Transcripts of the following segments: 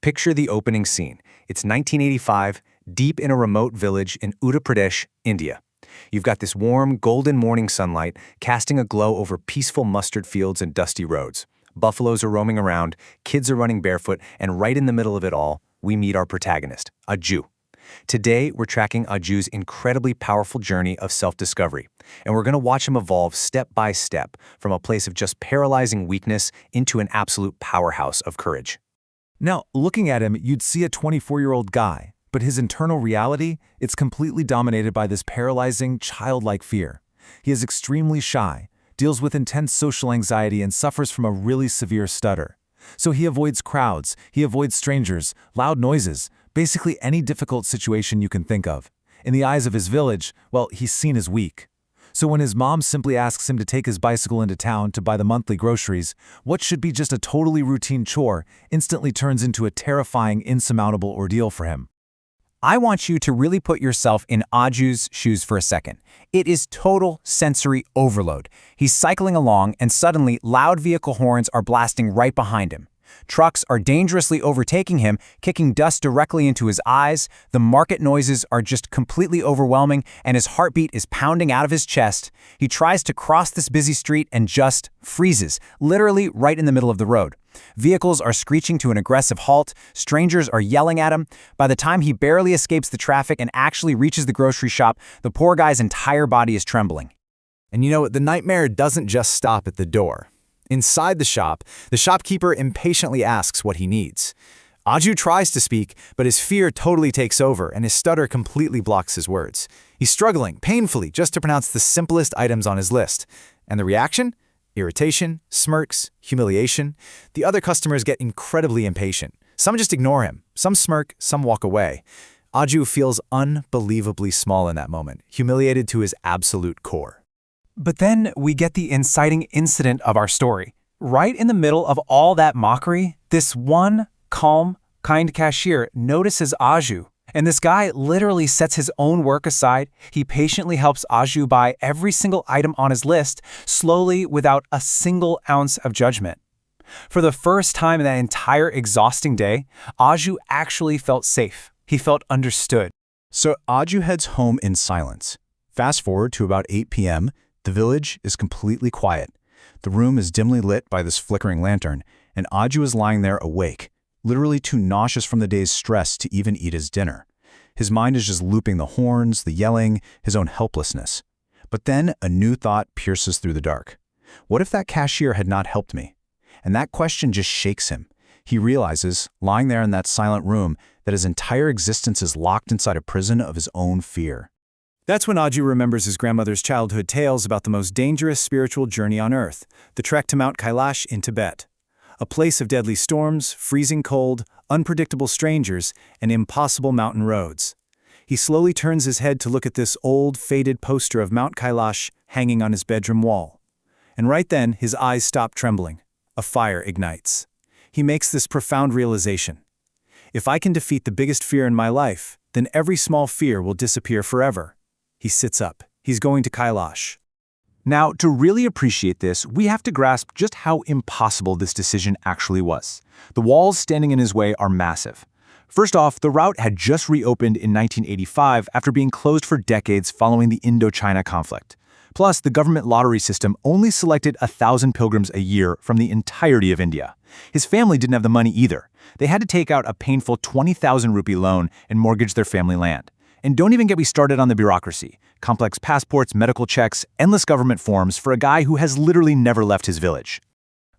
Picture the opening scene. It's 1985, deep in a remote village in Uttar Pradesh, India. You've got this warm, golden morning sunlight casting a glow over peaceful mustard fields and dusty roads. Buffaloes are roaming around, kids are running barefoot, and right in the middle of it all, we meet our protagonist, Ajju. Today, we're tracking Ajju's incredibly powerful journey of self-discovery, and we're going to watch him evolve step by step from a place of just paralyzing weakness into an absolute powerhouse of courage. Now, looking at him, you'd see a 24-year-old guy, but his internal reality, it's completely dominated by this paralyzing, childlike fear. He is extremely shy, deals with intense social anxiety, and suffers from a really severe stutter. So he avoids crowds, he avoids strangers, loud noises, basically any difficult situation you can think of. In the eyes of his village, well, he's seen as weak. So when his mom simply asks him to take his bicycle into town to buy the monthly groceries, what should be just a totally routine chore instantly turns into a terrifying, insurmountable ordeal for him. I want you to really put yourself in Ajju's shoes for a second. It is total sensory overload. He's cycling along and suddenly loud vehicle horns are blasting right behind him. Trucks are dangerously overtaking him, kicking dust directly into his eyes. The market noises are just completely overwhelming, and his heartbeat is pounding out of his chest. He tries to cross this busy street and just freezes, literally right in the middle of the road. Vehicles are screeching to an aggressive halt. Strangers are yelling at him. By the time he barely escapes the traffic and actually reaches the grocery shop, the poor guy's entire body is trembling. And you know, the nightmare doesn't just stop at the door. Inside the shopkeeper impatiently asks what he needs. Ajju tries to speak, but his fear totally takes over and his stutter completely blocks his words. He's struggling, painfully, just to pronounce the simplest items on his list. And the reaction? Irritation, smirks, humiliation. The other customers get incredibly impatient. Some just ignore him. Some smirk, some walk away. Ajju feels unbelievably small in that moment, humiliated to his absolute core. But then we get the inciting incident of our story. Right in the middle of all that mockery, this one calm, kind cashier notices Ajju. And this guy literally sets his own work aside. He patiently helps Ajju buy every single item on his list, slowly, without a single ounce of judgment. For the first time in that entire exhausting day, Ajju actually felt safe. He felt understood. So Ajju heads home in silence. Fast forward to about 8 p.m., the village is completely quiet. The room is dimly lit by this flickering lantern, and Ajju is lying there awake, literally too nauseous from the day's stress to even eat his dinner. His mind is just looping the horns, the yelling, his own helplessness. But then a new thought pierces through the dark. What if that cashier had not helped me? And that question just shakes him. He realizes, lying there in that silent room, that his entire existence is locked inside a prison of his own fear. That's when Ajju remembers his grandmother's childhood tales about the most dangerous spiritual journey on earth, the trek to Mount Kailash in Tibet. A place of deadly storms, freezing cold, unpredictable strangers, and impossible mountain roads. He slowly turns his head to look at this old, faded poster of Mount Kailash hanging on his bedroom wall. And right then, his eyes stop trembling. A fire ignites. He makes this profound realization. If I can defeat the biggest fear in my life, then every small fear will disappear forever. He sits up. He's going to Kailash. Now, to really appreciate this, we have to grasp just how impossible this decision actually was. The walls standing in his way are massive. First off, the route had just reopened in 1985 after being closed for decades following the Indochina conflict. Plus, the government lottery system only selected 1,000 pilgrims a year from the entirety of India. His family didn't have the money either. They had to take out a painful 20,000 rupee loan and mortgage their family land. And don't even get me started on the bureaucracy. Complex passports, medical checks, endless government forms for a guy who has literally never left his village.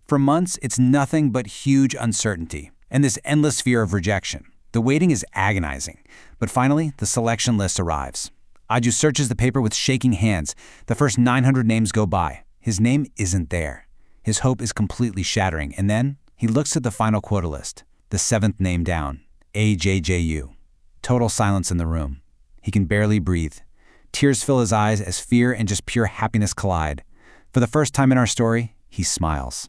For months, it's nothing but huge uncertainty and this endless fear of rejection. The waiting is agonizing. But finally, the selection list arrives. Ajju searches the paper with shaking hands. The first 900 names go by. His name isn't there. His hope is completely shattering. And then he looks at the final quota list, the 7th name down, AJJU. Total silence in the room. He can barely breathe. Tears fill his eyes as fear and just pure happiness collide. For the first time in our story, he smiles.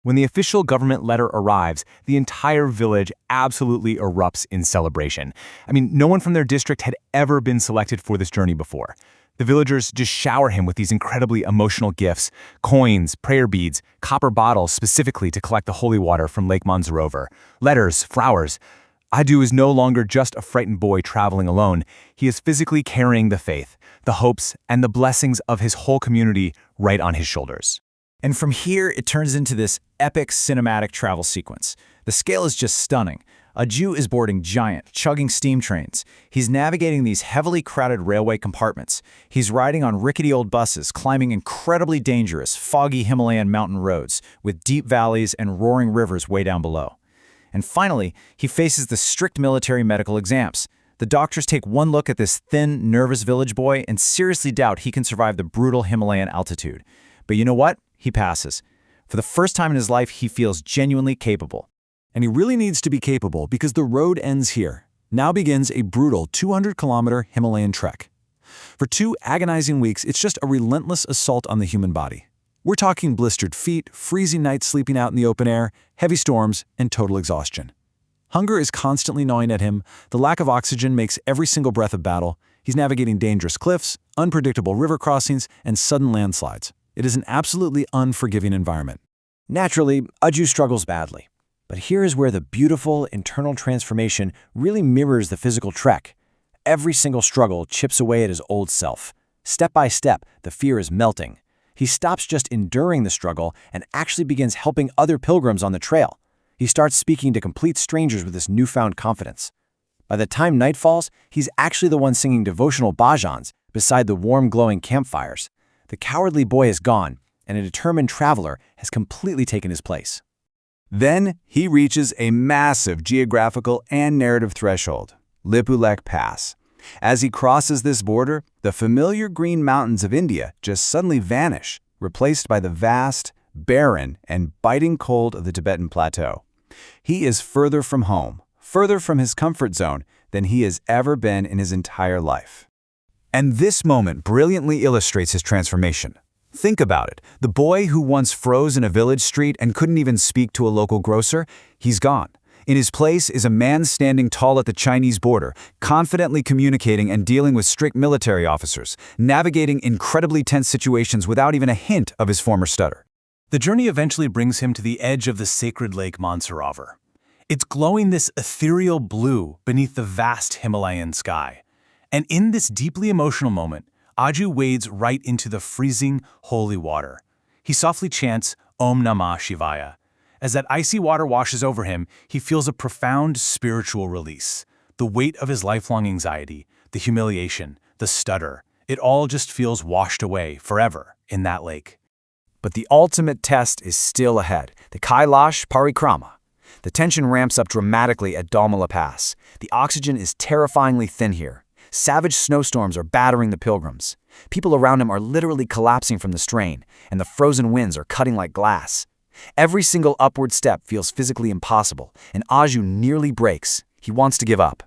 When the official government letter arrives, the entire village absolutely erupts in celebration. I mean, no one from their district had ever been selected for this journey before. The villagers just shower him with these incredibly emotional gifts: coins, prayer beads, copper bottles specifically to collect the holy water from Lake Mansarovar, letters, flowers. Ajju is no longer just a frightened boy traveling alone. He is physically carrying the faith, the hopes, and the blessings of his whole community right on his shoulders. And from here, it turns into this epic cinematic travel sequence. The scale is just stunning. Ajju is boarding giant, chugging steam trains. He's navigating these heavily crowded railway compartments. He's riding on rickety old buses, climbing incredibly dangerous, foggy Himalayan mountain roads with deep valleys and roaring rivers way down below. And finally, he faces the strict military medical exams. The doctors take one look at this thin, nervous village boy and seriously doubt he can survive the brutal Himalayan altitude. But you know what? He passes. For the first time in his life, he feels genuinely capable. And he really needs to be capable because the road ends here. Now begins a brutal 200-kilometer Himalayan trek. For 2 agonizing weeks, it's just a relentless assault on the human body. We're talking blistered feet, freezing nights sleeping out in the open air, heavy storms, and total exhaustion. Hunger is constantly gnawing at him. The lack of oxygen makes every single breath a battle. He's navigating dangerous cliffs, unpredictable river crossings, and sudden landslides. It is an absolutely unforgiving environment. Naturally, Ajju struggles badly. But here is where the beautiful internal transformation really mirrors the physical trek. Every single struggle chips away at his old self. Step by step, the fear is melting. He stops just enduring the struggle and actually begins helping other pilgrims on the trail. He starts speaking to complete strangers with this newfound confidence. By the time night falls, he's actually the one singing devotional bhajans beside the warm, glowing campfires. The cowardly boy is gone, and a determined traveler has completely taken his place. Then he reaches a massive geographical and narrative threshold, Lipulekh Pass. As he crosses this border, the familiar green mountains of India just suddenly vanish, replaced by the vast, barren, and biting cold of the Tibetan plateau. He is further from home, further from his comfort zone than he has ever been in his entire life. And this moment brilliantly illustrates his transformation. Think about it. The boy who once froze in a village street and couldn't even speak to a local grocer, he's gone. In his place is a man standing tall at the Chinese border, confidently communicating and dealing with strict military officers, navigating incredibly tense situations without even a hint of his former stutter. The journey eventually brings him to the edge of the sacred Lake Mansarovar. It's glowing this ethereal blue beneath the vast Himalayan sky. And in this deeply emotional moment, Ajju wades right into the freezing, holy water. He softly chants Om Namah Shivaya. As that icy water washes over him, he feels a profound spiritual release. The weight of his lifelong anxiety, the humiliation, the stutter, it all just feels washed away forever in that lake. But the ultimate test is still ahead, the Kailash Parikrama. The tension ramps up dramatically at Dalmala Pass. The oxygen is terrifyingly thin here. Savage snowstorms are battering the pilgrims. People around him are literally collapsing from the strain, and the frozen winds are cutting like glass. Every single upward step feels physically impossible, and Ajju nearly breaks. He wants to give up.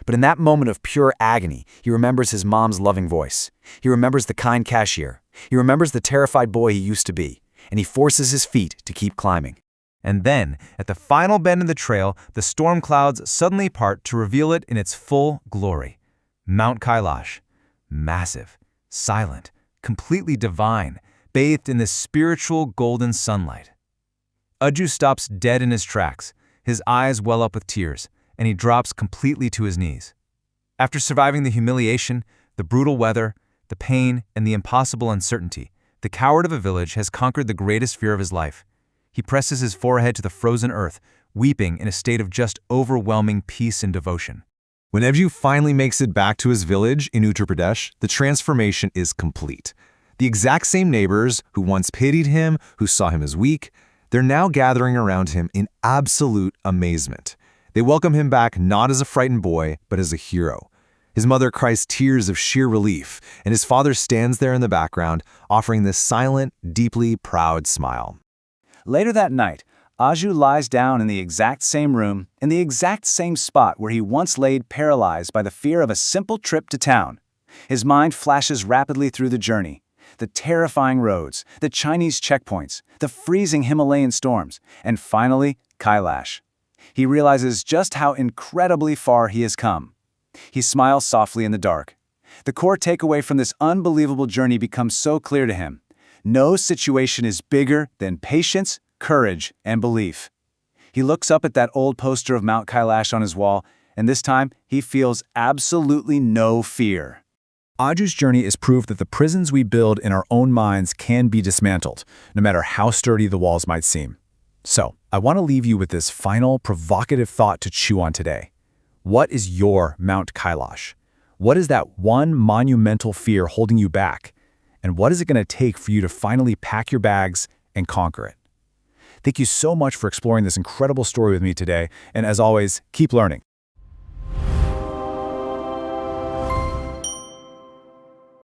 But in that moment of pure agony, he remembers his mom's loving voice. He remembers the kind cashier. He remembers the terrified boy he used to be, and he forces his feet to keep climbing. And then, at the final bend in the trail, the storm clouds suddenly part to reveal it in its full glory. Mount Kailash, massive, silent, completely divine, bathed in this spiritual golden sunlight. Ajju stops dead in his tracks, his eyes well up with tears, and he drops completely to his knees. After surviving the humiliation, the brutal weather, the pain, and the impossible uncertainty, the coward of a village has conquered the greatest fear of his life. He presses his forehead to the frozen earth, weeping in a state of just overwhelming peace and devotion. When Ajju finally makes it back to his village in Uttar Pradesh, the transformation is complete. The exact same neighbors who once pitied him, who saw him as weak, they're now gathering around him in absolute amazement. They welcome him back not as a frightened boy, but as a hero. His mother cries tears of sheer relief, and his father stands there in the background, offering this silent, deeply proud smile. Later that night, Ajju lies down in the exact same room, in the exact same spot where he once laid paralyzed by the fear of a simple trip to town. His mind flashes rapidly through the journey. The terrifying roads, the Chinese checkpoints, the freezing Himalayan storms, and finally, Kailash. He realizes just how incredibly far he has come. He smiles softly in the dark. The core takeaway from this unbelievable journey becomes so clear to him. No situation is bigger than patience, courage, and belief. He looks up at that old poster of Mount Kailash on his wall, and this time he feels absolutely no fear. Ajju's journey is proof that the prisons we build in our own minds can be dismantled, no matter how sturdy the walls might seem. So, I want to leave you with this final, provocative thought to chew on today. What is your Mount Kailash? What is that one monumental fear holding you back? And what is it going to take for you to finally pack your bags and conquer it? Thank you so much for exploring this incredible story with me today, and as always, keep learning.